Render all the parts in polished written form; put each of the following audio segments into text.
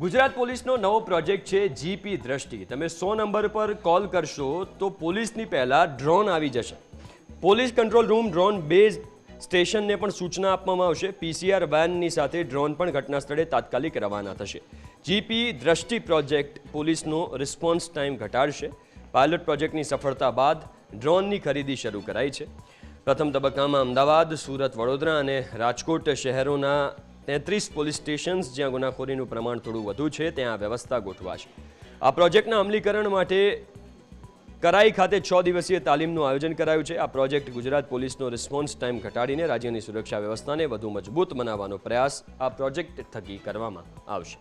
ગુજરાત પોલીસનો નવો પ્રોજેક્ટ છે જીપી દ્રષ્ટિ। તમે 100 નંબર પર કોલ કરશો તો પોલીસની પહેલાં ડ્રોન આવી જશે। Police control room drone base સ્ટેશનને પણ સૂચના આપવામાં આવશે। પીસીઆર વેનની સાથે ડ્રોન પણ ઘટના સ્થળે તાત્કાલિક રવાના થશે। જીપી દ્રષ્ટિ પ્રોજેક્ટ પોલીસનો રિસ્પોન્સ ટાઈમ ઘટાડશે। પાયલોટ પ્રોજેક્ટની સફળતા બાદ ડ્રોનની ખરીદી શરૂ કરાઈ છે। પ્રથમ તબક્કામાં અમદાવાદ, સુરત, વડોદરા અને રાજકોટ શહેરોના 33 પોલીસ સ્ટેશન્સ જ્યાં ગુનાખોરીનું પ્રમાણ થોડું વધુ છે ત્યાં આ વ્યવસ્થા ગોઠવાશે। આ પ્રોજેક્ટના અમલીકરણ માટે કરાઈ ખાતે 6 દિવસીય તાલીમનું આયોજન કરાયું છે। આ પ્રોજેક્ટ ગુજરાત પોલીસનો રિસ્પોન્સ ટાઈમ ઘટાડીને રાજ્યની સુરક્ષા વ્યવસ્થાને વધુ મજબૂત બનાવવાનો પ્રયાસ આ પ્રોજેક્ટ થકી કરવામાં આવશે।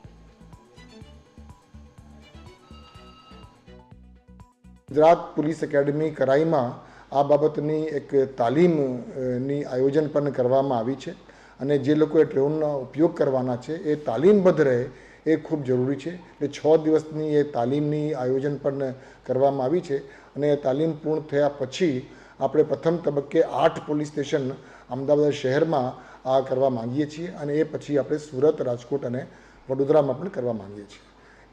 ગુજરાત પોલીસ એકેડમી કરાઈમાં આ બાબતની એક તાલીમની આયોજન પણ કરવામાં આવી છે અને જે લોકોએ ડ્રોનનો ઉપયોગ કરવાના છે એ તાલીમબદ્ધ રહે એ ખૂબ જરૂરી છે। એટલે 6 દિવસની એ તાલીમની આયોજન પણ કરવામાં આવી છે અને એ તાલીમ પૂર્ણ થયા પછી આપણે પ્રથમ તબક્કે 8 પોલીસ સ્ટેશન અમદાવાદ શહેરમાં આ કરવા માંગીએ છીએ અને એ પછી આપણે સુરત, રાજકોટ અને વડોદરામાં પણ કરવા માંગીએ છીએ।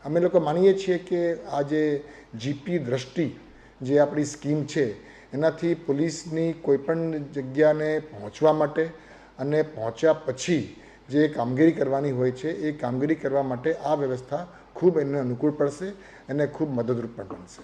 અમે લોકો માનીએ છીએ કે આ જે જીપી દ્રષ્ટિ જે આપણી સ્કીમ છે એનાથી પોલીસની કોઈપણ જગ્યાને પહોંચવા માટે અને પહોંચ્યા પછી જે કામગીરી કરવાની હોય છે એ કામગીરી કરવા માટે આ વ્યવસ્થા ખૂબ એને અનુકૂળ પડશે અને ખૂબ મદદરૂપ પણ બનશે।